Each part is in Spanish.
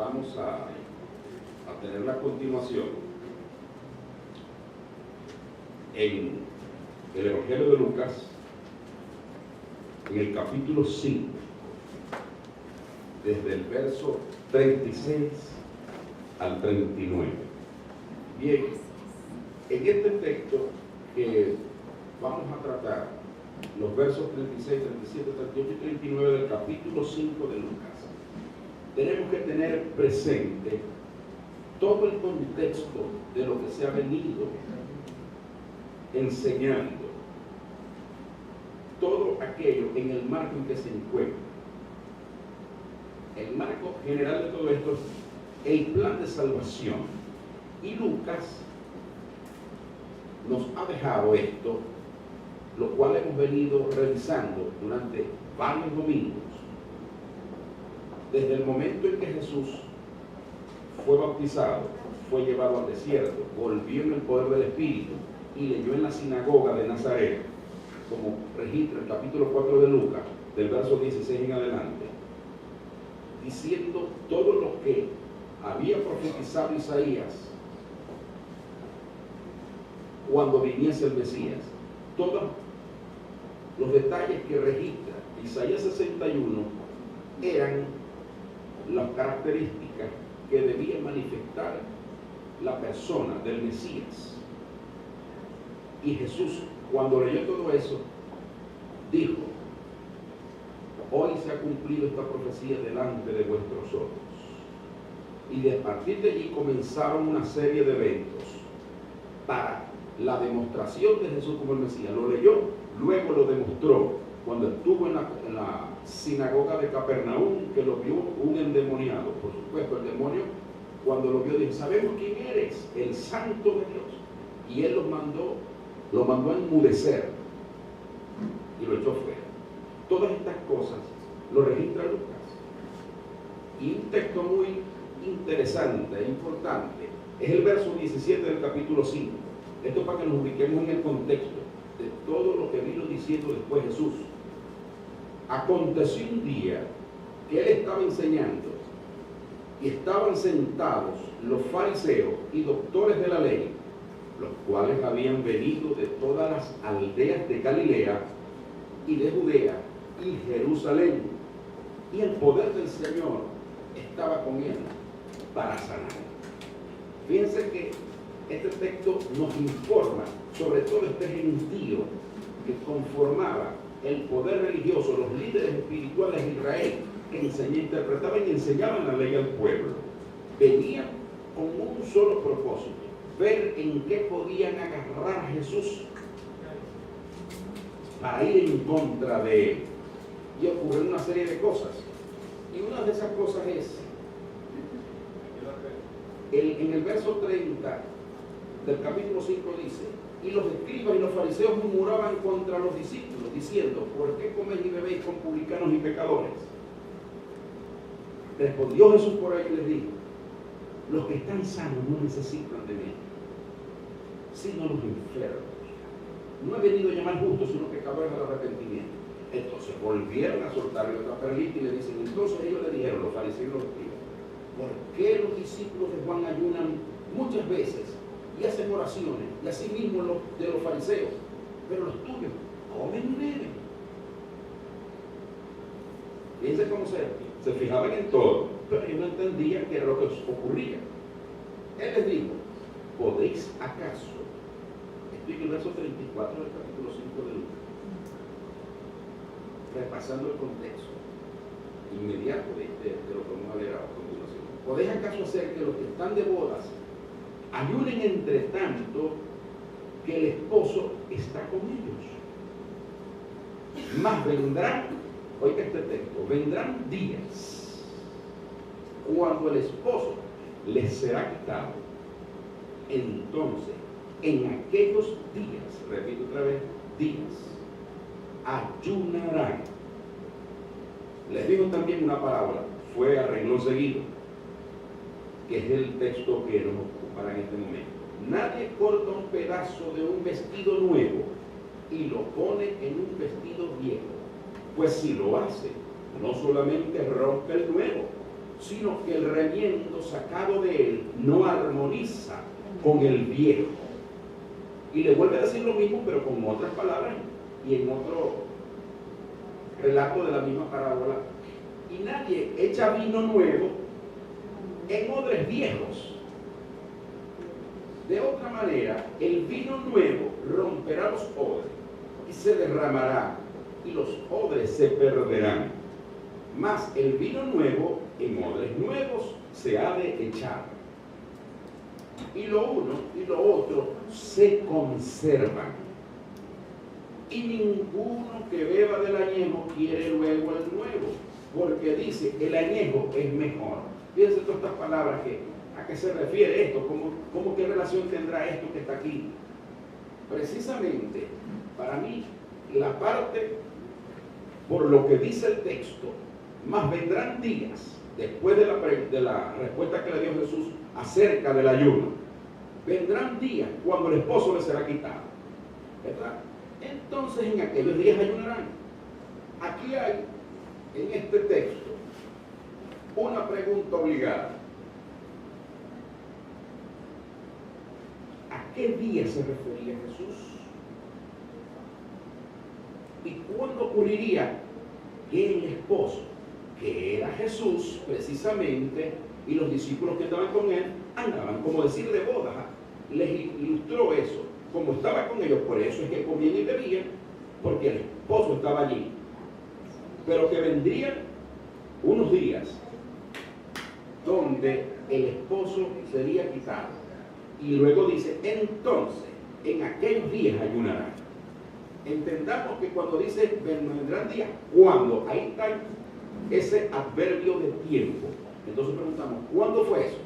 vamos a tener la continuación en el Evangelio de Lucas, en el capítulo 5, desde el verso 36 al 39. Bien, en este texto que vamos a tratar, los versos 36, 37, 38 y 39 del capítulo 5 de Lucas, tenemos que tener presente todo el contexto de lo que se ha venido enseñando, todo aquello en el marco en que se encuentra. El marco general de todo esto es el plan de salvación. Y Lucas nos ha dejado esto, lo cual hemos venido revisando durante varios domingos, desde el momento en que Jesús fue bautizado, fue llevado al desierto, volvió en el poder del Espíritu y leyó en la sinagoga de Nazaret, como registra el capítulo 4 de Lucas, del verso 16 en adelante, diciendo todo lo que había profetizado Isaías cuando viniese el Mesías. Todos los detalles que registra Isaías 61 eran las características que debía manifestar la persona del Mesías. Y Jesús, cuando leyó todo eso, dijo: hoy se ha cumplido esta profecía delante de vuestros ojos. Y a partir de allí comenzaron una serie de eventos para la demostración de Jesús como el Mesías. Lo leyó, luego lo demostró cuando estuvo en la sinagoga de Capernaum, que lo vio un endemoniado. Por supuesto, el demonio, cuando lo vio, dijo: sabemos quién eres, el Santo de Dios. Y él lo mandó a enmudecer y lo echó fuera. Todas estas cosas lo registra Lucas. Y un texto muy interesante e importante es el verso 17 del capítulo 5. Esto para que nos ubiquemos en el contexto de todo lo que vino diciendo después Jesús. Aconteció un día que él estaba enseñando y estaban sentados los fariseos y doctores de la ley, los cuales habían venido de todas las aldeas de Galilea y de Judea y Jerusalén, y el poder del Señor estaba con él para sanar. Fíjense que este texto nos informa sobre todo este gentío que conformaba el poder religioso, los líderes espirituales de Israel, que interpretaban y enseñaban la ley al pueblo. Venían con un solo propósito: ver en qué podían agarrar a Jesús para ir en contra de él. Y ocurren una serie de cosas. Y una de esas cosas es, en el verso 30 del capítulo 5 dice: y los escribas y los fariseos murmuraban contra los discípulos, diciendo: ¿por qué coméis y bebéis con publicanos y pecadores? Respondió Jesús por ello y les dijo: los que están sanos no necesitan de mí, sino los enfermos. No he venido a llamar justos, sino pecadores al arrepentimiento. Entonces volvieron a soltarle otra perlita y le dicen: entonces ellos le dijeron, los fariseos y los escribas: ¿por qué los discípulos de Juan ayunan muchas veces y hacen oraciones, y así mismo los de los fariseos, pero los tuyos comen y beben? Fíjense cómo se fijaban en todo, pero ellos no entendían qué era lo que ocurría. Él les dijo: ¿podéis acaso? Estoy en el verso 34 del capítulo 5 de Lucas, repasando el contexto inmediato de lo que vamos a leer a continuación. ¿Podéis acaso hacer que los que están de bodas ayunen entre tanto que el esposo está con ellos? Mas vendrán, oiga este texto, vendrán días cuando el esposo les será quitado. Entonces, en aquellos días, repito otra vez, días, ayunarán. Les digo también una parábola, fue a renglón seguido, que es el texto que nos ocupará en este momento. Nadie corta un pedazo de un vestido nuevo y lo pone en un vestido viejo, pues si lo hace, no solamente rompe el nuevo, sino que el remiendo sacado de él no armoniza con el viejo. Y le vuelve a decir lo mismo, pero con otras palabras y en otro relato de la misma parábola. Y nadie echa vino nuevo en odres viejos. De otra manera, el vino nuevo romperá los odres y se derramará, y los odres se perderán. Mas el vino nuevo en odres nuevos se ha de echar. Y lo uno y lo otro se conservan. Y ninguno que beba del añejo quiere luego el nuevo, porque dice, el añejo es mejor. Fíjense todas estas palabras, ¿a qué se refiere esto? ¿Cómo qué relación tendrá esto que está aquí? Precisamente, para mí, la parte, por lo que dice el texto, más vendrán días, después de la respuesta que le dio Jesús acerca del ayuno, vendrán días cuando el esposo le será quitado, ¿verdad? Entonces en aquellos días ayunarán. Aquí hay, en este texto, una pregunta obligada. ¿A qué día se refería Jesús? ¿Y cuándo ocurriría que el esposo, que era Jesús precisamente, y los discípulos que estaban con él, andaban, como decir, de boda? Les ilustró eso. Como estaba con ellos, por eso es que comían y bebían, porque el esposo estaba allí. Pero que vendrían unos días donde el esposo sería quitado. Y luego dice, entonces, en aquellos días ayunarán. Entendamos que cuando dice vendrán días, ¿cuándo? Ahí está ese adverbio de tiempo. Entonces preguntamos, ¿cuándo fue eso?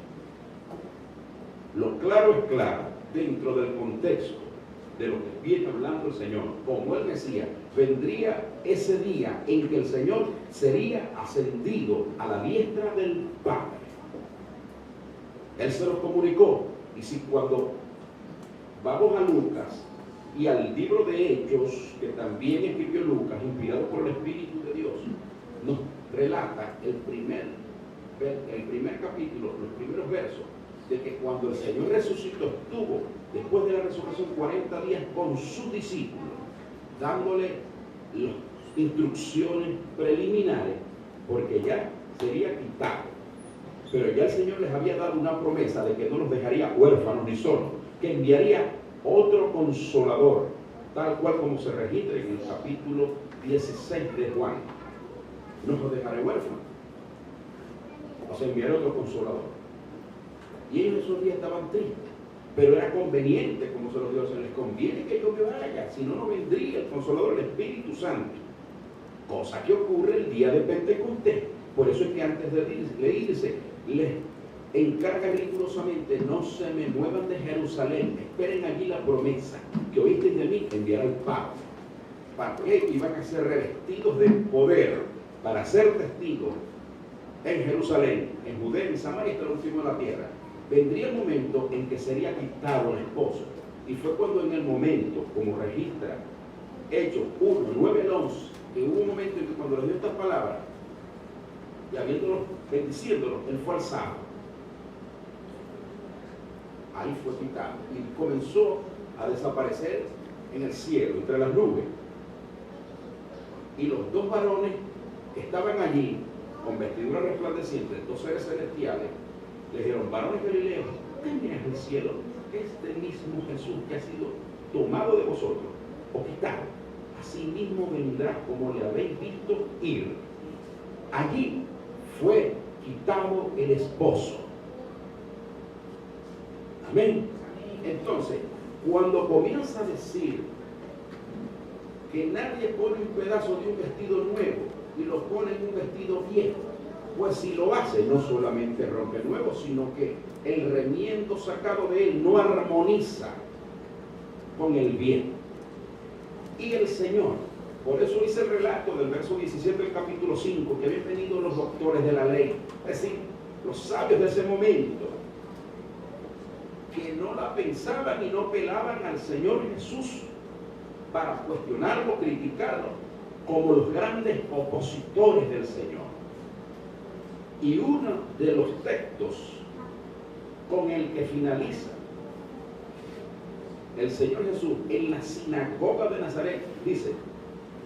Lo claro es claro, dentro del contexto de lo que viene hablando el Señor, como el Mesías, vendría ese día en que el Señor sería ascendido a la diestra del Padre. Él se lo comunicó. Y si cuando vamos a Lucas y al libro de Hechos, que también escribió Lucas, inspirado por el Espíritu de Dios, nos relata el primer capítulo, los primeros versos, de que cuando el Señor resucitó, estuvo después de la resurrección 40 días con sus discípulos, dándole las instrucciones preliminares, porque ya sería quitado. Pero ya el Señor les había dado una promesa de que no los dejaría huérfanos ni solos, que enviaría otro consolador, tal cual como se registra en el capítulo 16 de Juan. No los dejaré huérfanos, os enviaré otro consolador. Y ellos esos días estaban tristes, pero era conveniente, como se los dio, se les conviene que yo me vaya, si no, no vendría el Consolador, el Espíritu Santo. Cosa que ocurre el día de Pentecostés. Por eso es que antes de irse, les encarga rigurosamente, no se me muevan de Jerusalén, esperen allí la promesa que oísteis de mí, enviará el Padre. ¿Para qué? Iban a ser revestidos de poder para ser testigos en Jerusalén, en Judea, en Samaria, hasta el último de la tierra. Vendría el momento en que sería quitado el esposo. Y fue cuando en el momento, como registra Hechos 1, 9 al 11, que hubo un momento en que cuando les dio estas palabras, y habiéndolos, bendiciéndolos, él fue alzado. Ahí fue quitado. Y comenzó a desaparecer en el cielo, entre las nubes. Y los dos varones que estaban allí, con vestiduras resplandecientes, dos seres celestiales, le dijeron, varones galileos, ¿qué miras al cielo? Este mismo Jesús que ha sido tomado de vosotros o quitado, así mismo vendrá como le habéis visto ir. Allí fue quitado el esposo. Amén. Entonces, cuando comienza a decir que nadie pone un pedazo de un vestido nuevo y lo pone en un vestido viejo, pues si lo hace, no solamente rompe el nuevo, sino que el remiendo sacado de él no armoniza con el viejo. Y el Señor, por eso dice el relato del verso 17 del capítulo 5, que habían venido los doctores de la ley, es decir, los sabios de ese momento, que no la pensaban y no pelaban al Señor Jesús para cuestionarlo, criticarlo, como los grandes opositores del Señor. Y uno de los textos con el que finaliza el Señor Jesús en la sinagoga de Nazaret dice: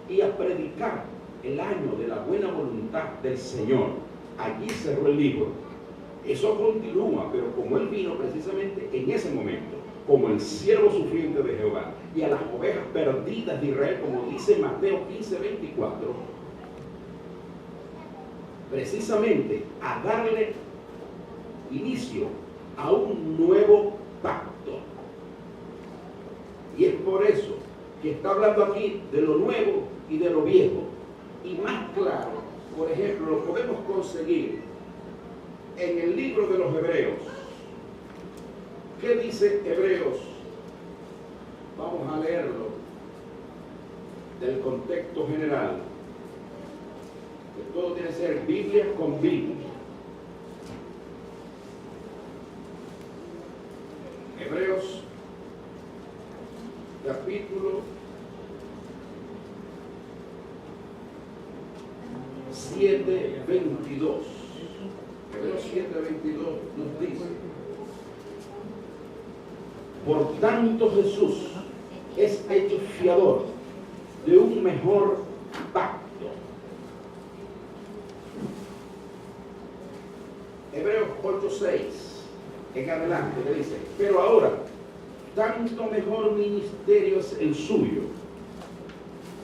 y a predicar el año de la buena voluntad del Señor. Allí cerró el libro. Eso continúa, pero como Él vino precisamente en ese momento, como el siervo sufriente de Jehová, y a las ovejas perdidas de Israel, como dice Mateo 15:24, precisamente a darle inicio a un nuevo pacto. Y es por eso que está hablando aquí de lo nuevo y de lo viejo. Y más claro, por ejemplo, lo podemos conseguir en el libro de los Hebreos. ¿Qué dice Hebreos? Vamos a leerlo del contexto general. Que todo tiene que ser Biblia con Biblia. Hebreos capítulo 7:22. Hebreos 7:22 nos dice: por tanto Jesús es hecho fiador de un mejor pacto. Hebreos 8:6 en adelante le dice: pero ahora tanto mejor ministerio es el suyo,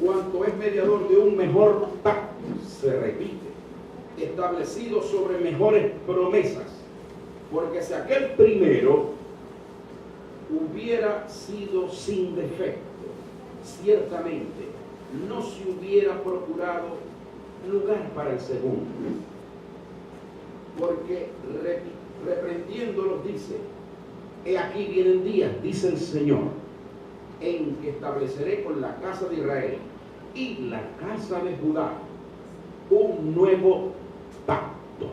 cuanto es mediador de un mejor pacto, se repite, establecido sobre mejores promesas, porque si aquel primero hubiera sido sin defecto, ciertamente no se hubiera procurado lugar para el segundo, porque reprendiéndolos dice: he aquí vienen días, dice el Señor, en que estableceré con la casa de Israel y la casa de Judá un nuevo pacto,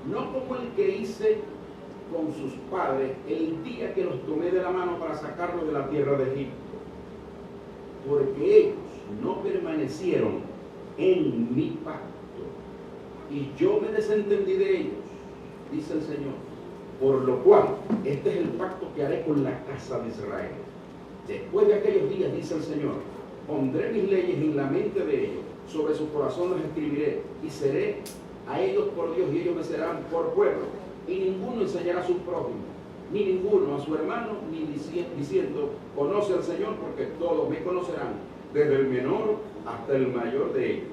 no como el que hice con sus padres el día que los tomé de la mano para sacarlos de la tierra de Egipto, porque ellos no permanecieron en mi pacto, y yo me desentendí de ellos, dice el Señor. Por lo cual, este es el pacto que haré con la casa de Israel. Después de aquellos días, dice el Señor, pondré mis leyes en la mente de ellos, sobre su corazón las escribiré, y seré a ellos por Dios, y ellos me serán por pueblo. Y ninguno enseñará a su prójimo, ni ninguno a su hermano, ni diciendo, conoce al Señor, porque todos me conocerán, desde el menor hasta el mayor de ellos.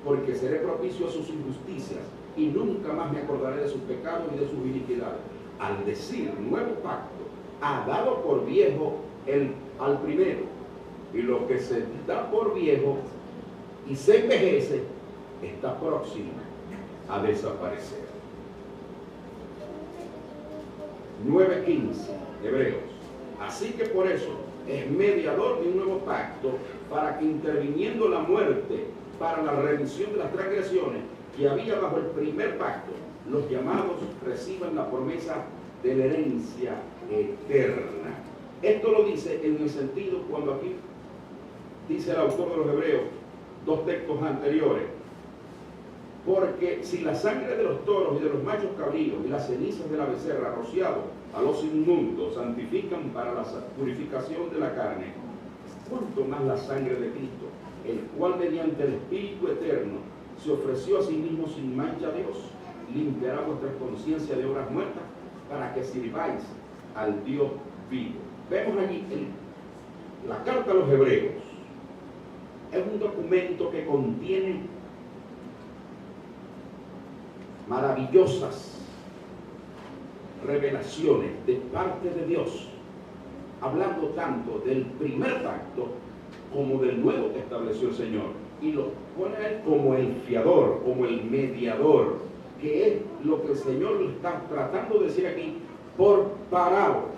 Porque seré propicio a sus injusticias, y nunca más me acordaré de sus pecados y de sus iniquidades. Al decir nuevo pacto, ha dado por viejo al primero, y lo que se da por viejo y se envejece está próximo a desaparecer. 9:15 Hebreos. Así que por eso es mediador de un nuevo pacto, para que interviniendo la muerte para la remisión de las transgresiones que había bajo el primer pacto, los llamados reciban la promesa de la herencia eterna. Esto lo dice en el sentido cuando aquí dice el autor de los Hebreos, dos textos anteriores: porque si la sangre de los toros y de los machos cabríos y las cenizas de la becerra rociado a los inmundos santifican para la purificación de la carne, cuánto más la sangre de Cristo, el cual mediante el Espíritu eterno se ofreció a sí mismo sin mancha a Dios, limpiará vuestra conciencia de obras muertas para que sirváis al Dios vivo. Vemos allí la carta a los Hebreos. Es un documento que contiene maravillosas revelaciones de parte de Dios, hablando tanto del primer pacto como del nuevo que estableció el Señor, y lo pone a él como el fiador, como el mediador, que es lo que el Señor está tratando de decir aquí por parábolas,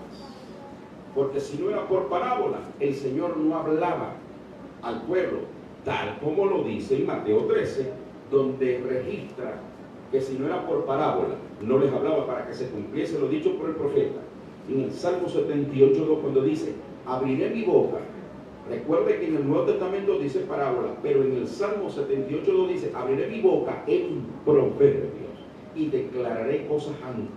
porque si no era por parábola, el Señor no hablaba al pueblo, tal como lo dice en Mateo 13, donde registra que si no era por parábola, no les hablaba para que se cumpliese lo dicho por el profeta. En el Salmo 78:2, cuando dice: abriré mi boca, Recuerde que en el Nuevo Testamento dice parábolas, pero en el Salmo 78:2 dice, abriré mi boca en proverbios y declararé cosas antiguas.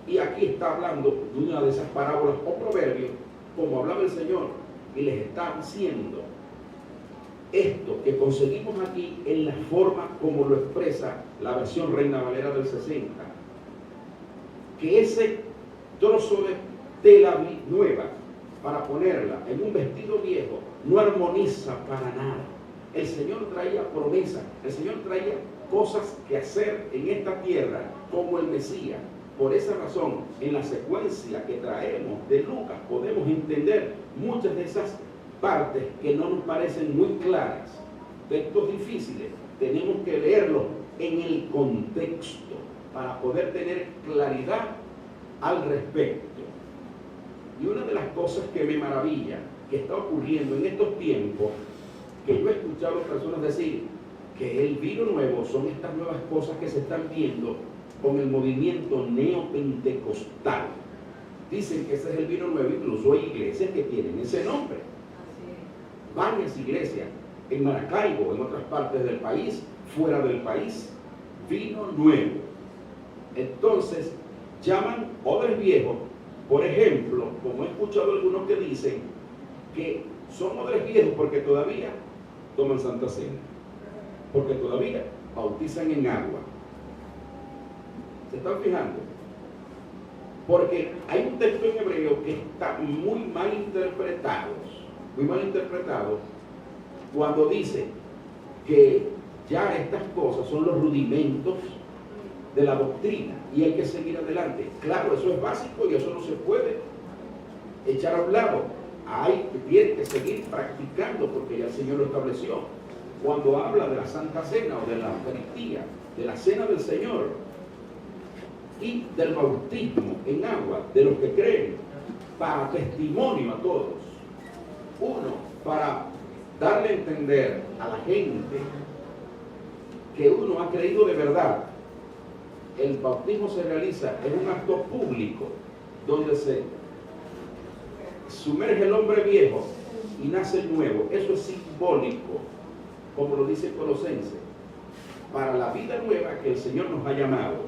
Y aquí está hablando de una de esas parábolas o proverbios, como hablaba el Señor, y les está diciendo esto que conseguimos aquí en la forma como lo expresa la versión Reina Valera del 60, que ese trozo de tela nueva para ponerla en un vestido viejo no armoniza para nada. El Señor traía promesas, el Señor traía cosas que hacer en esta tierra como el Mesías. Por esa razón, en la secuencia que traemos de Lucas podemos entender muchas de esas partes que no nos parecen muy claras, textos difíciles. Tenemos que leerlos en el contexto para poder tener claridad al respecto. Y una de las cosas que me maravilla que está ocurriendo en estos tiempos, que yo he escuchado a personas decir que el vino nuevo son estas nuevas cosas que se están viendo con el movimiento neopentecostal. Dicen que ese es el vino nuevo, incluso hay iglesias que tienen ese nombre. Varias iglesias en Maracaibo, en otras partes del país, fuera del país, vino nuevo. Entonces, llaman odres viejos, por ejemplo, como he escuchado algunos que dicen que son odres viejos porque todavía toman Santa Cena, porque todavía bautizan en agua. ¿Se están fijando? Porque hay un texto en hebreo que está muy mal interpretado, cuando dice que ya estas cosas son los rudimentos de la doctrina y hay que seguir adelante. Claro, eso es básico y eso no se puede echar a un lado. Hay que seguir practicando porque ya el Señor lo estableció. Cuando habla de la Santa Cena o de la Eucaristía, de la Cena del Señor y del bautismo en agua de los que creen, para testimonio a todos. Uno, para darle a entender a la gente que uno ha creído de verdad. El bautismo se realiza en un acto público donde se sumerge el hombre viejo y nace el nuevo. Eso es simbólico, como lo dice Colosenses, para la vida nueva que el Señor nos ha llamado.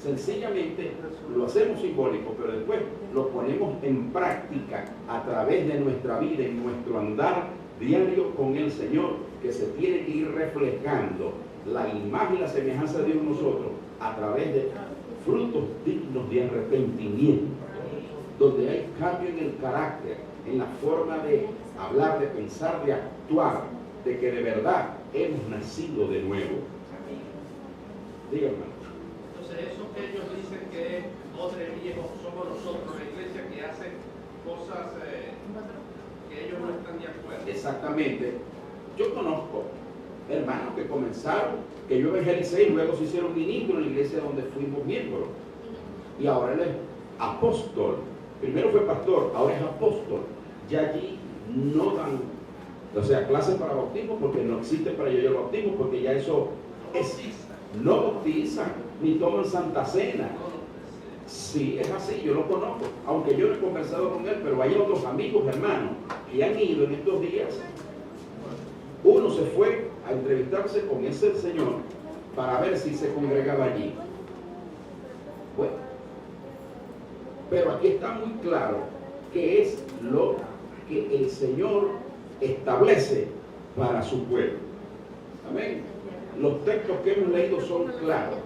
Sencillamente lo hacemos simbólico, pero después lo ponemos en práctica a través de nuestra vida, en nuestro andar diario con el Señor, que se tiene que ir reflejando la imagen y la semejanza de Dios en nosotros a través de frutos dignos de arrepentimiento, donde hay cambio en el carácter, en la forma de hablar, de pensar, de actuar, de que de verdad hemos nacido de nuevo. Dígame. Entonces, eso que ellos dicen que es odre viejo, somos nosotros, la iglesia que hace cosas que ellos no están de acuerdo. Exactamente. Yo conozco hermanos que comenzaron, que yo evangelicé y luego se hicieron ministros en la iglesia donde fuimos miembros. Y ahora él es apóstol. Primero fue pastor, ahora es apóstol. Ya allí no dan, o sea, clases para bautismo porque no existe para ellos el bautismo, porque ya eso es, no bautizan ni toman Santa Cena. Sí, es así, yo lo conozco, aunque yo no he conversado con él, pero hay otros amigos, hermanos, que han ido en estos días. Uno se fue a entrevistarse con ese señor para ver si se congregaba allí. Bueno, pero aquí está muy claro que es lo que el Señor establece para su pueblo. Amén. Los textos que hemos leído son claros.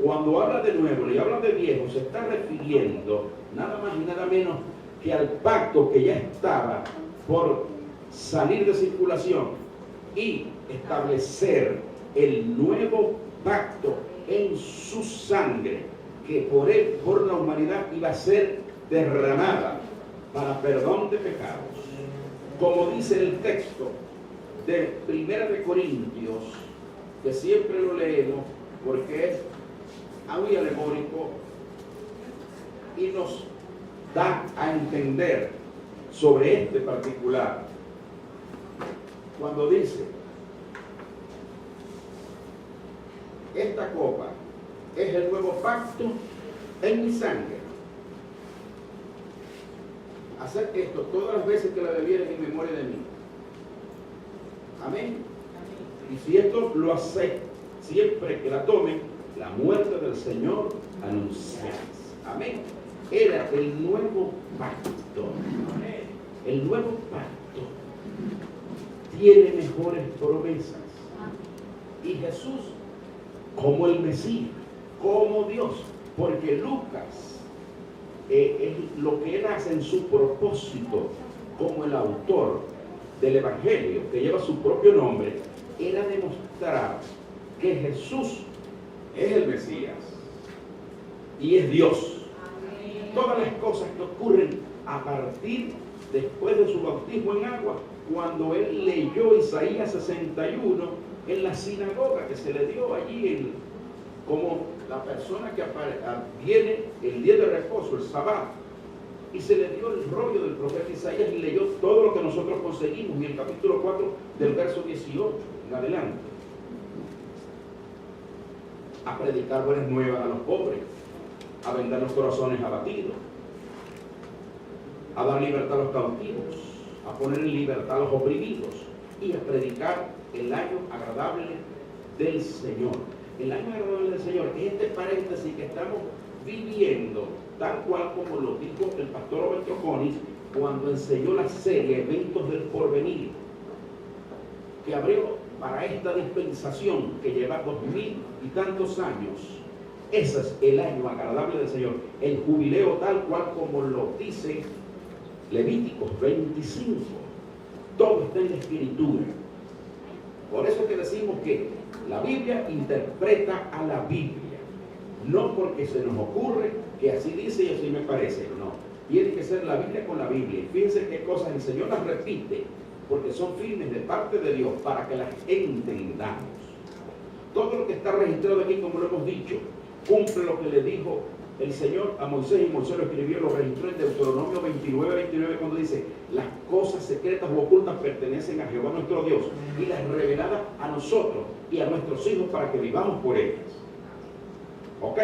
Cuando habla de nuevo y habla de viejo, se está refiriendo nada más y nada menos que al pacto que ya estaba por salir de circulación y establecer el nuevo pacto en su sangre, que por él, por la humanidad, iba a ser derramada para perdón de pecados. Como dice el texto de 1 de Corintios, que siempre lo leemos porque es muy alegórico y nos da a entender sobre este particular. Cuando dice, esta copa es el nuevo pacto en mi sangre. hacer esto todas las veces que la bebieren en memoria de mí. Amén. Y si esto lo hacéis siempre que la tomen, la muerte del Señor anunciáis. Amén. Era el nuevo pacto. El nuevo pacto tiene mejores promesas. Y Jesús, como el Mesías, como Dios, porque Lucas es lo que él hace en su propósito como el autor del Evangelio, que lleva su propio nombre, era demostrar que Jesús es el Mesías y es Dios. Todas las cosas que ocurren a partir después de su bautismo en agua, cuando él leyó Isaías 61 en la sinagoga que se le dio allí como la persona que viene el día de reposo, el sábado, y se le dio el rollo del profeta Isaías y leyó todo lo que nosotros conseguimos en el capítulo 4 del verso 18 en adelante. A predicar buenas nuevas a los pobres, a vendar los corazones abatidos, a dar libertad a los cautivos, a poner en libertad a los oprimidos y a predicar el año agradable del Señor. El año agradable del Señor es este paréntesis que estamos viviendo, tal cual como lo dijo el pastor Roberto Conis cuando enseñó la serie Eventos del Porvenir, que abrió para esta dispensación que lleva 2000 y tantos años. Ese es el año agradable del Señor, el jubileo tal cual como lo dice Levíticos 25. Todo está en la Escritura. Por eso es que decimos que la Biblia interpreta a la Biblia. No porque se nos ocurre que así dice y así me parece. No. Tiene que ser la Biblia con la Biblia. Y fíjense qué cosas el Señor las repite, porque son firmes de parte de Dios para que las entendamos. Todo lo que está registrado aquí, como lo hemos dicho, cumple lo que le dijo el Señor a Moisés, y Moisés lo escribió, lo registró en Deuteronomio 29, cuando dice: las cosas secretas u ocultas pertenecen a Jehová nuestro Dios, y las reveladas a nosotros y a nuestros hijos para que vivamos por ellas. Ok,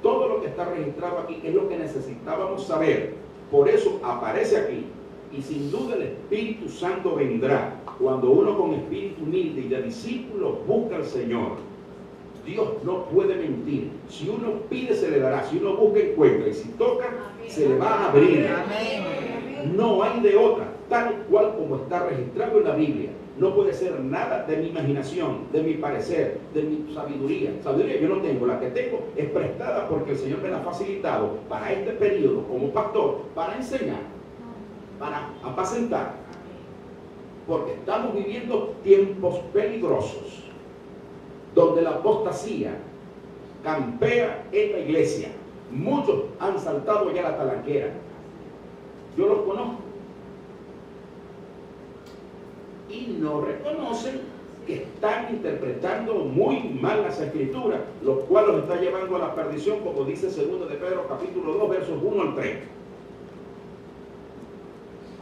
todo lo que está registrado aquí es lo que necesitábamos saber. Por eso aparece aquí, y sin duda el Espíritu Santo vendrá cuando uno con espíritu humilde y de discípulo busca al Señor. Dios no puede mentir. Si uno pide, se le dará. Si uno busca, encuentra. Y si toca, se le va a abrir. No hay de otra. Tal cual como está registrado en la Biblia. No puede ser nada de mi imaginación, de mi parecer, de mi sabiduría. Sabiduría yo no tengo. La que tengo es prestada porque el Señor me la ha facilitado para este periodo como pastor, para enseñar, para apacentar. Porque estamos viviendo tiempos peligrosos, donde la apostasía campea en la iglesia. Muchos han saltado ya la talanquera. Yo los conozco. Y no reconocen que están interpretando muy mal las Escrituras, lo cual los está llevando a la perdición, como dice 2 de Pedro capítulo 2, versos 1 al 3.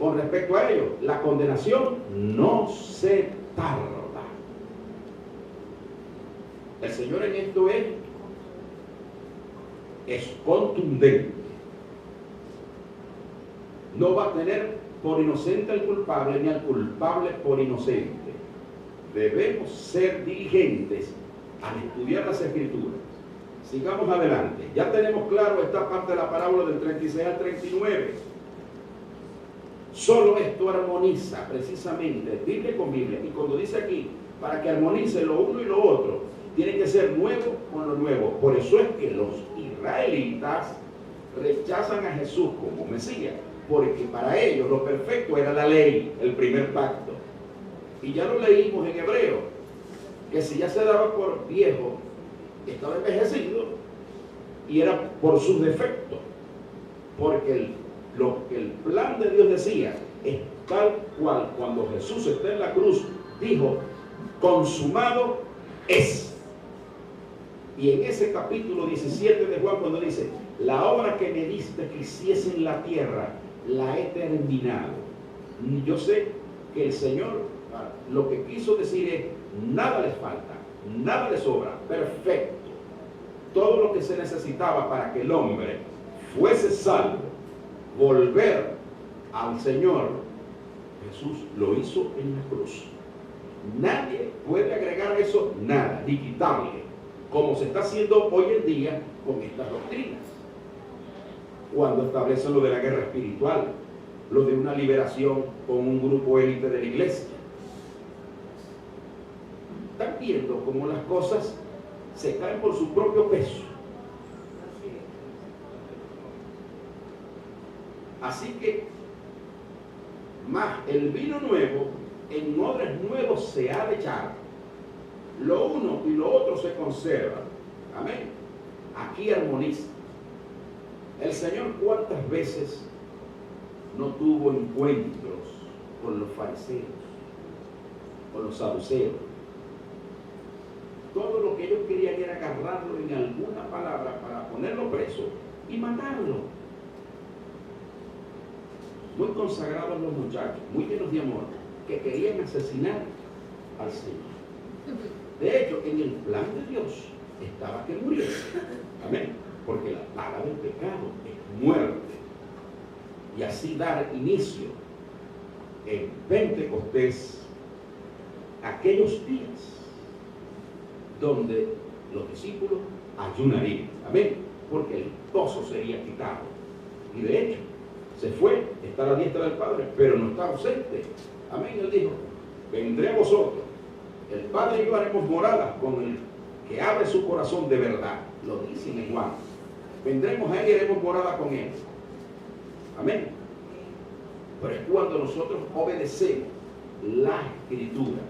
Con respecto a ello, la condenación no se tarda. El Señor en esto es contundente. No va a tener por inocente al culpable ni al culpable por inocente. Debemos ser diligentes al estudiar las Escrituras. Sigamos adelante. Ya tenemos claro esta parte de la parábola del 36 al 39. Solo esto armoniza precisamente Biblia con Biblia. Y cuando dice aquí, para que armonice lo uno y lo otro, tiene que ser nuevo con lo nuevo. Por eso es que los israelitas rechazan a Jesús como Mesías, porque para ellos lo perfecto era la ley, el primer pacto. Y ya lo leímos en Hebreo, que si ya se daba por viejo, estaba envejecido, y era por sus defectos, porque lo que el plan de Dios decía es tal cual cuando Jesús está en la cruz, dijo: consumado es. Y en ese capítulo 17 de Juan, cuando dice: la obra que me diste que hiciese en la tierra, la he terminado. Yo sé que el Señor lo que quiso decir es: nada les falta, nada les sobra, perfecto. Todo lo que se necesitaba para que el hombre fuese salvo, volver al Señor, Jesús lo hizo en la cruz. Nadie puede agregar a eso nada, ni quitarle, como se está haciendo hoy en día con estas doctrinas. Cuando establecen lo de la guerra espiritual, lo de una liberación con un grupo élite de la iglesia. Están viendo cómo las cosas se caen por su propio peso. Así que, más el vino nuevo, en odres nuevos se ha de echar. Lo uno y lo otro se conservan. Amén. Aquí armoniza. El Señor, ¿cuántas veces no tuvo encuentros con los fariseos, con los saduceos? Todo lo que ellos querían era agarrarlo en alguna palabra para ponerlo preso y matarlo. Muy consagrados los muchachos, muy llenos de amor, que querían asesinar al Señor. De hecho, en el plan de Dios estaba que muriera. Amén. Porque la paga del pecado es muerte. Y así dar inicio en Pentecostés aquellos días donde los discípulos ayunarían. Amén. Porque el pozo sería quitado. Y de hecho, se fue, está a la diestra del Padre, pero no está ausente. Amén. Él dijo, vendré a vosotros. El Padre y yo haremos morada con el que abre su corazón de verdad. Lo dice en Juan. Vendremos a él y haremos morada con él. Amén. Pero es cuando nosotros obedecemos la Escritura.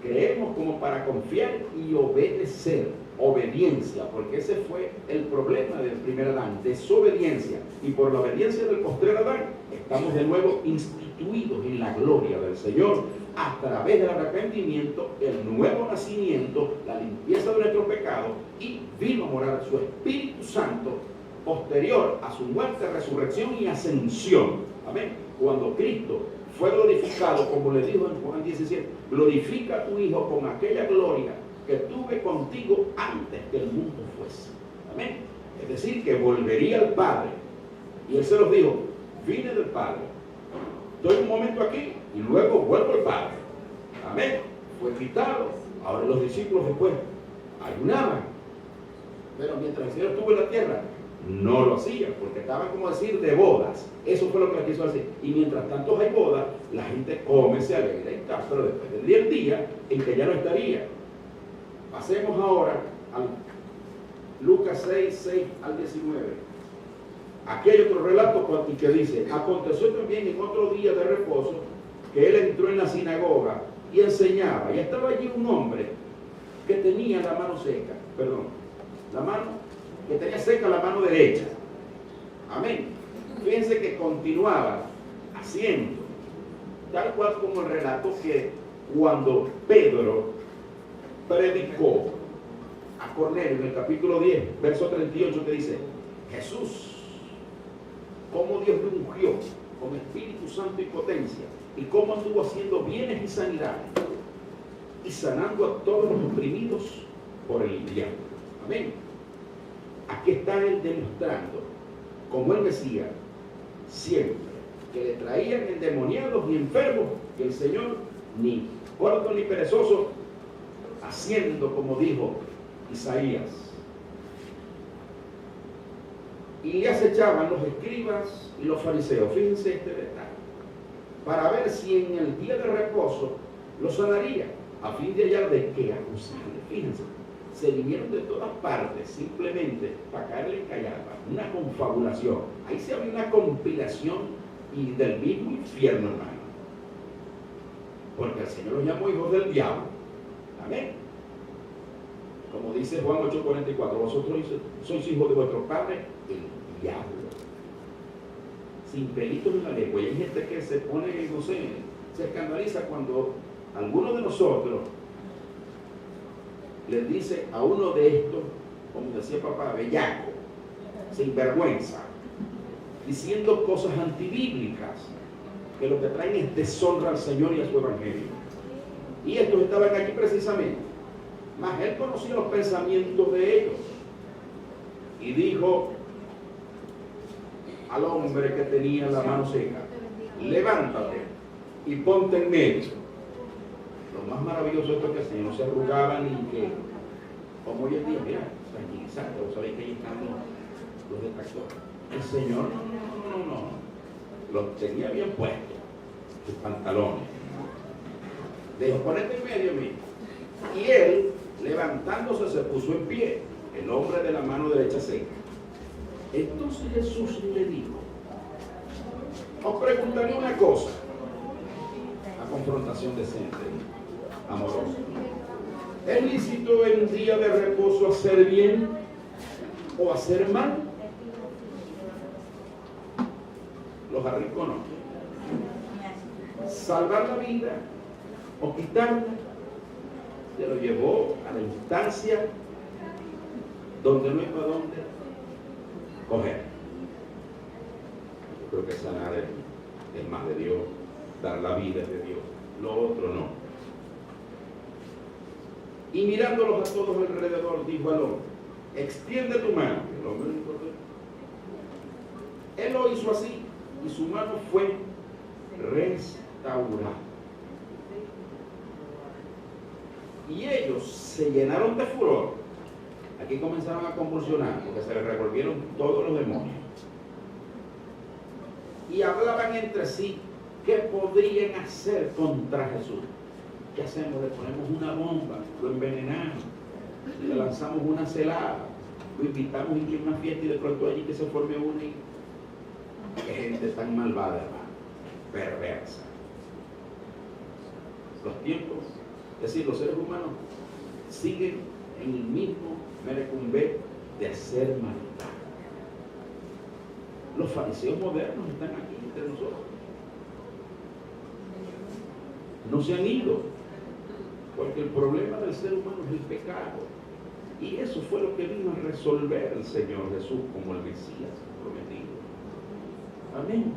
Creemos como para confiar y obedecer. Obediencia, porque ese fue el problema del primer Adán, desobediencia. Y por la obediencia del postrer Adán, estamos de nuevo instituidos en la gloria del Señor a través del arrepentimiento, el nuevo nacimiento, la limpieza de nuestro pecado, y vino a morar su Espíritu Santo posterior a su muerte, resurrección y ascensión. Amén. Cuando Cristo fue glorificado, como le dijo en Juan 17, glorifica a tu Hijo con aquella gloria que tuve contigo antes que el mundo fuese. Amén. Es decir, que volvería al Padre. Y él se los dijo, vine del Padre, estoy un momento aquí y luego vuelvo al Padre. Amén. Fue quitado. Ahora los discípulos después ayunaban. Pero mientras el Señor estuvo en la tierra, no lo hacían, porque estaban, como decir, de bodas. Eso fue lo que quiso decir. Y mientras tanto hay bodas, la gente come, se alegra y está. Pero después vendría el día en que ya no estaría. Pasemos ahora a Lucas 6 al 19. Aquí hay otro relato que dice, aconteció también en otro día de reposo que él entró en la sinagoga y enseñaba. Y estaba allí un hombre que tenía la mano seca, que tenía seca la mano derecha. Amén. Fíjense que continuaba haciendo, tal cual como el relato que cuando Pedro predicó a Cornelio en el capítulo 10, verso 38, que dice, Jesús, cómo Dios lo ungió con Espíritu Santo y potencia, y cómo anduvo haciendo bienes y sanidades, y sanando a todos los oprimidos por el diablo. Amén. Aquí está él demostrando, como el Mesías, siempre, que le traían endemoniados y enfermos, que el Señor, ni corto ni perezoso, haciendo como dijo Isaías. Y le acechaban los escribas y los fariseos. Fíjense este detalle, para ver si en el día de reposo lo sanaría, a fin de hallar de qué acusarle. Fíjense, se vinieron de todas partes simplemente para caerle en callada, una confabulación. Ahí se había una compilación y del mismo infierno, hermano, porque el Señor los llamó hijos del diablo. Amén. Como dice Juan 8:44, vosotros sois hijos de vuestro padre, el diablo. Sin pelitos en la lengua. Y hay gente que se pone, no sé, se escandaliza cuando alguno de nosotros les dice a uno de estos, como decía papá, bellaco, sinvergüenza, diciendo cosas antibíblicas, que lo que traen es deshonra al Señor y a su evangelio. Y estos estaban allí precisamente, mas él conocía los pensamientos de ellos y dijo al hombre que tenía la mano seca, levántate y ponte en medio. Lo más maravilloso de esto es que el Señor no se arrugaba ni que, como hoy en día, mira, tranquilizante, vos sabéis que ahí están los detractores. El Señor no, los tenía bien puestos, sus pantalones. Dijo, ponete en medio mío. Y él, levantándose, se puso en pie, el hombre de la mano derecha seca. Entonces Jesús le dijo, os preguntaré una cosa, a confrontación decente, amorosa. ¿Es lícito en día de reposo hacer bien o hacer mal? Los arrinconó. Salvar la vida o quitarla. Se lo llevó a la instancia donde no hay para dónde coger. Yo creo que sanar es más de Dios, dar la vida es de Dios, lo otro no. Y mirándolos a todos alrededor, dijo al hombre, extiende tu mano. El hombre lo encontró. Él lo hizo así y su mano fue restaurada. Y ellos se llenaron de furor. Aquí comenzaron a convulsionar porque se les revolvieron todos los demonios. Y hablaban entre sí qué podrían hacer contra Jesús. ¿Qué hacemos? Le ponemos una bomba, lo envenenamos, le lanzamos una celada, lo invitamos a ir a una fiesta y de pronto allí que se forme una y... Qué gente tan malvada, hermano, perversa. Los tiempos, es decir, los seres humanos siguen en el mismo merecumbé de hacer maldad. Los fariseos modernos están aquí entre nosotros. No se han ido, porque el problema del ser humano es el pecado. Y eso fue lo que vino a resolver el Señor Jesús como el Mesías prometido. Amén.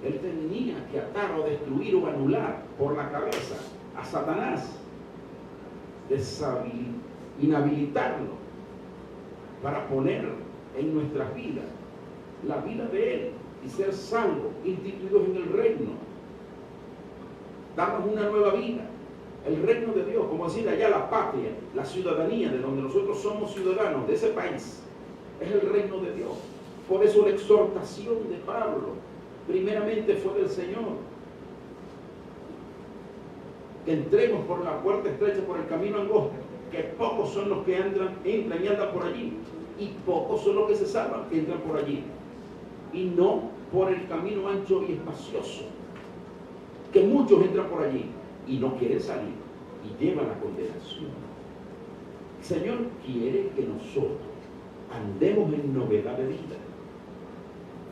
Él tenía que atar o destruir o anular por la cabeza a Satanás, inhabilitarlo para poner en nuestras vidas la vida de Él y ser salvos, instituidos en el reino, darnos una nueva vida, el reino de Dios, como decir allá la patria, la ciudadanía de donde nosotros somos ciudadanos de ese país, es el reino de Dios. Por eso la exhortación de Pablo primeramente fue del Señor, que entremos por la puerta estrecha, por el camino angosto, que pocos son los que entran y andan por allí, y pocos son los que se salvan que entran por allí, y no por el camino ancho y espacioso, que muchos entran por allí y no quieren salir y llevan la condenación. El Señor quiere que nosotros andemos en novedad de vida,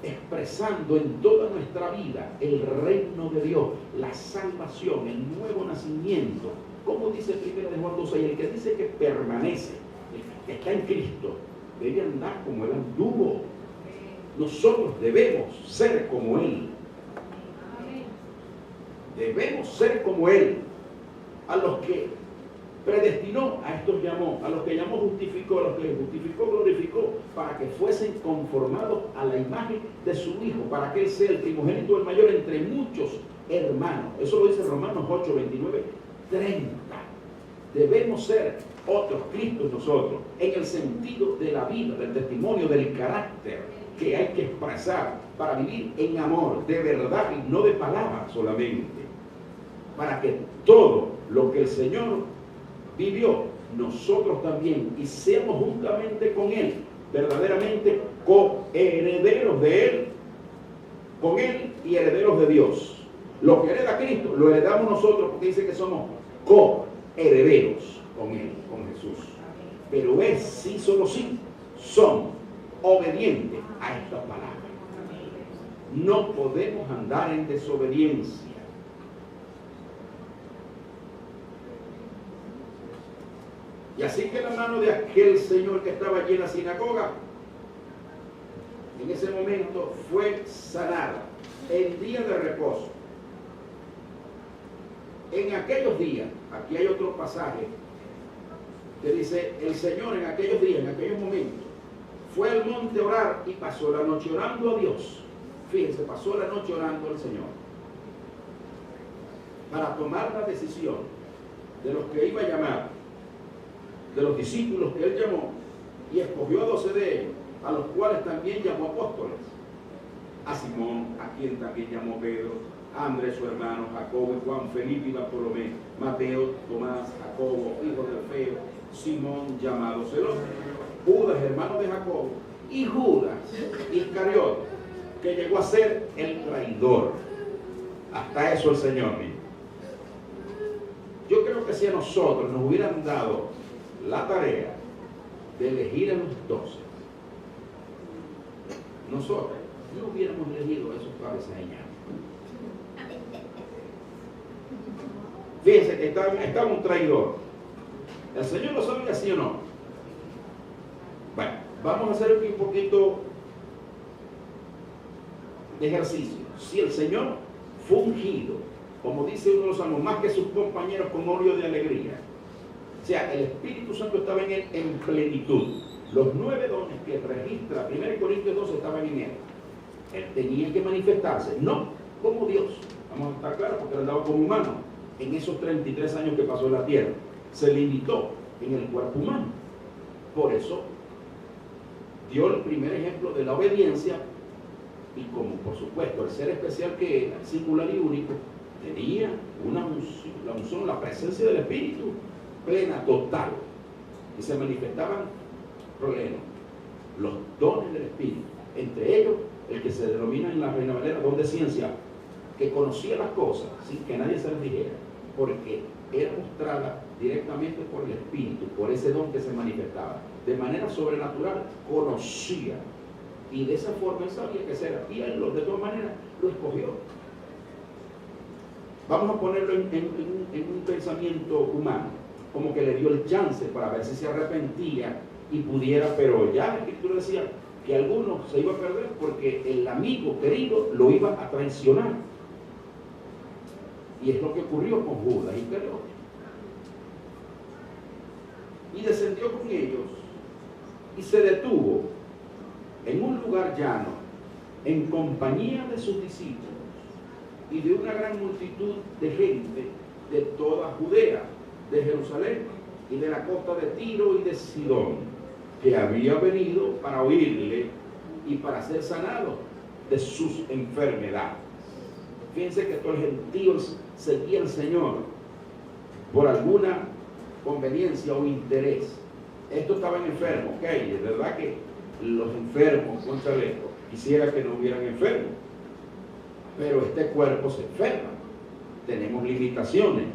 expresando en toda nuestra vida el reino de Dios, la salvación, el nuevo nacimiento. Como dice 1 de Juan 2:6, el que dice que permanece, el que está en Cristo, debe andar como Él anduvo. Nosotros debemos ser como Él. Debemos ser como Él. A los que predestinó, a estos llamó, a los que llamó justificó, a los que justificó glorificó, para que fuesen conformados a la imagen de su Hijo, para que Él sea el primogénito, el mayor entre muchos hermanos. Eso lo dice Romanos 8, 29, 30. Debemos ser otros Cristos nosotros, en el sentido de la vida, del testimonio, del carácter que hay que expresar para vivir en amor, de verdad y no de palabras solamente, para que todo lo que el Señor vivió, nosotros también, y seamos juntamente con Él, verdaderamente coherederos de Él, con Él y herederos de Dios. Lo que hereda Cristo, lo heredamos nosotros, porque dice que somos coherederos con Él, con Jesús. Pero es sí, solo sí, son obedientes a estas palabras. No podemos andar en desobediencia. Y así que la mano de aquel señor que estaba allí en la sinagoga, en ese momento fue sanada, en día de reposo. En aquellos días, aquí hay otro pasaje que dice, el Señor en aquellos días, en aquellos momentos, fue al monte a orar y pasó la noche orando a Dios. Fíjense, pasó la noche orando al Señor para tomar la decisión de los que iba a llamar, de los discípulos que él llamó, y escogió a 12 de ellos, a los cuales también llamó apóstoles. A Simón, a quien también llamó Pedro, a Andrés su hermano, Jacobo y Juan, Felipe y Bartolomé, Mateo, Tomás, Jacobo, hijo de Alfeo, Simón llamado Celote, Judas, hermano de Jacobo, y Judas Iscariote, que llegó a ser el traidor. Hasta eso el Señor mismo. Yo creo que si a nosotros nos hubieran dado la tarea de elegir a los 12, nosotros no hubiéramos elegido a esos cabezañanos. Fíjense que estaba un traidor. ¿El Señor lo sabía, sí o no? Bueno, vamos a hacer un poquito de ejercicio. Si el Señor fue ungido, como dice uno de los salmos, más que sus compañeros con óleo de alegría, o sea, el Espíritu Santo estaba en él en plenitud. Los 9 dones que registra 1 Corintios 12 estaban en él. Él tenía que manifestarse, no como Dios, vamos a estar claros, porque él andaba como humano. En esos 33 años que pasó en la tierra, se limitó en el cuerpo humano. Por eso dio el primer ejemplo de la obediencia, y como por supuesto el ser especial que era, singular y único, tenía una unción, la presencia del Espíritu plena, total, y se manifestaban los dones del Espíritu, entre ellos el que se denomina en la Reina Valera don de ciencia, que conocía las cosas sin que nadie se las dijera, porque era mostrada directamente por el Espíritu, por ese don que se manifestaba. De manera sobrenatural conocía, y de esa forma él sabía que era, y él de todas maneras lo escogió. Vamos a ponerlo en un pensamiento humano, como que le dio el chance para ver si se arrepentía y pudiera, pero ya la Escritura decía que alguno se iba a perder porque el amigo querido lo iba a traicionar. Y es lo que ocurrió con Judas Iscariote. Y descendió con ellos y se detuvo en un lugar llano, en compañía de sus discípulos y de una gran multitud de gente de toda Judea, de Jerusalén y de la costa de Tiro y de Sidón, que había venido para oírle y para ser sanado de sus enfermedades. Fíjense que todos los gentiles seguían al Señor por alguna conveniencia o interés. Estos estaban enfermos, ok, es verdad que los enfermos, contra esto, quisiera que no hubieran enfermos, pero este cuerpo se enferma, tenemos limitaciones.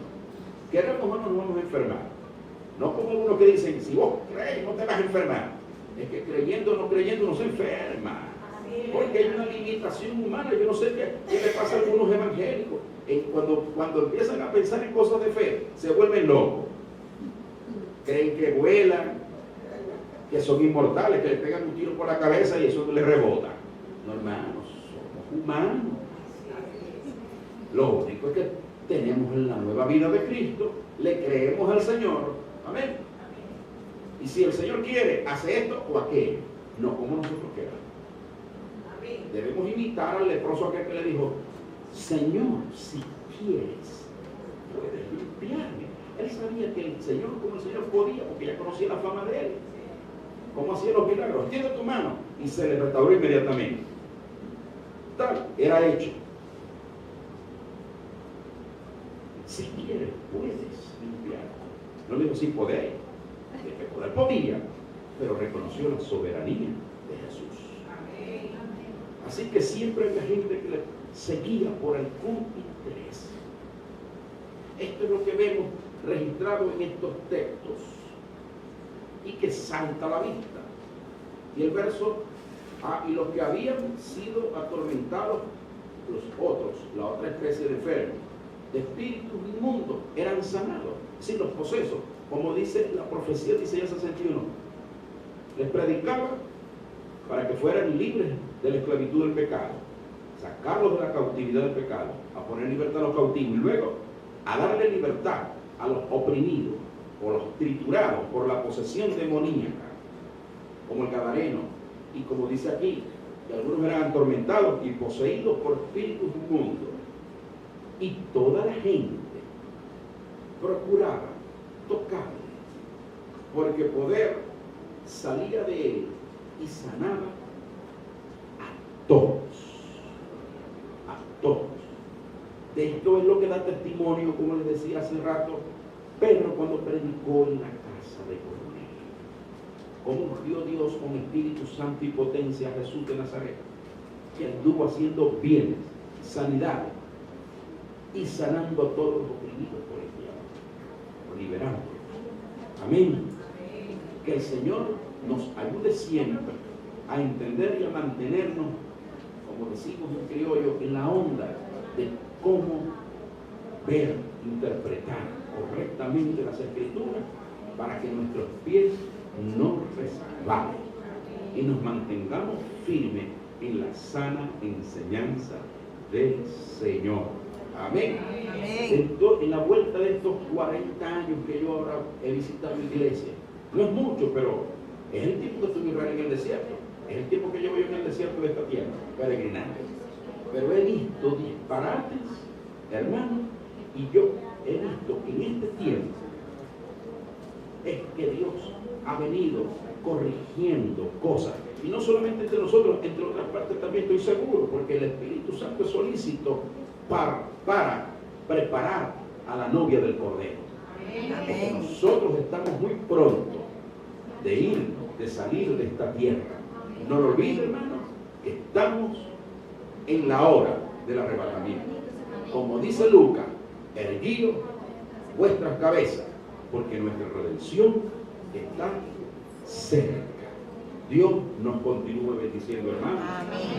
¿Queremos o no nos vamos a enfermar? No como uno que dicen, si vos crees no te vas a enfermar. Es que creyendo o no creyendo uno se enferma, porque hay una limitación humana. Yo no sé qué le pasa a algunos evangélicos. Cuando empiezan a pensar en cosas de fe, se vuelven locos. Creen que vuelan, que son inmortales, que le pegan un tiro por la cabeza y eso les rebota. No, hermanos, somos humanos. Lo único es que tenemos la nueva vida de Cristo, le creemos al Señor, amén. Y si el Señor quiere, hace esto o aquello, no como nosotros queramos. Debemos imitar al leproso aquel que le dijo, Señor, si quieres, puedes limpiarme. Él sabía que el Señor, como el Señor podía, porque ya conocía la fama de él. ¿Cómo hacía los milagros? Extiende tu mano. Y se le restauró inmediatamente. Tal, era hecho. Si quieres, puedes limpiar. No le digo si podéis. El poder podía, pero reconoció la soberanía de Jesús. Así que siempre había gente que le seguía por algún interés. Esto es lo que vemos registrado en estos textos y que salta a la vista. Y el verso, y los que habían sido atormentados, los otros, la otra especie de enfermos, de espíritus inmundos, eran sanados. Sí, los posesos, como dice la profecía de Isaías 61, les predicaba para que fueran libres de la esclavitud del pecado, sacarlos de la cautividad del pecado, a poner en libertad a los cautivos y luego a darle libertad a los oprimidos o los triturados por la posesión demoníaca, como el gadareno, y como dice aquí, y algunos eran atormentados y poseídos por espíritus inmundos. Y toda la gente procuraba tocarle, porque poder salía de él y sanaba a todos. A todos. De esto es lo que da testimonio, como les decía hace rato, Pedro cuando predicó en la casa de Cornelio. Cómo ungió Dios con Espíritu Santo y potencia a Jesús de Nazaret, que anduvo haciendo bienes, sanidades y sanando a todos los oprimidos por el diablo, liberando. Amén. Que el Señor nos ayude siempre a entender y a mantenernos, como decimos en criollo, en la onda de cómo ver, interpretar correctamente las Escrituras para que nuestros pies no resbalen y nos mantengamos firmes en la sana enseñanza del Señor. Amén. Amén. En la vuelta de estos 40 años que yo ahora he visitado la iglesia, no es mucho, pero es el tiempo que estuve en el desierto, es el tiempo que llevo yo en el desierto de esta tierra, peregrinando. Pero he visto disparates, hermanos, y yo he visto que en este tiempo es que Dios ha venido corrigiendo cosas, y no solamente entre nosotros, entre otras partes también estoy seguro, porque el Espíritu Santo es solícito para preparar a la novia del Cordero. Porque nosotros estamos muy pronto de ir, de salir de esta tierra. No lo olviden, hermanos, que estamos en la hora del arrebatamiento. Como dice Lucas, erguidos vuestras cabezas, porque nuestra redención está cerca. Dios nos continúe bendiciendo, hermanos. Amén.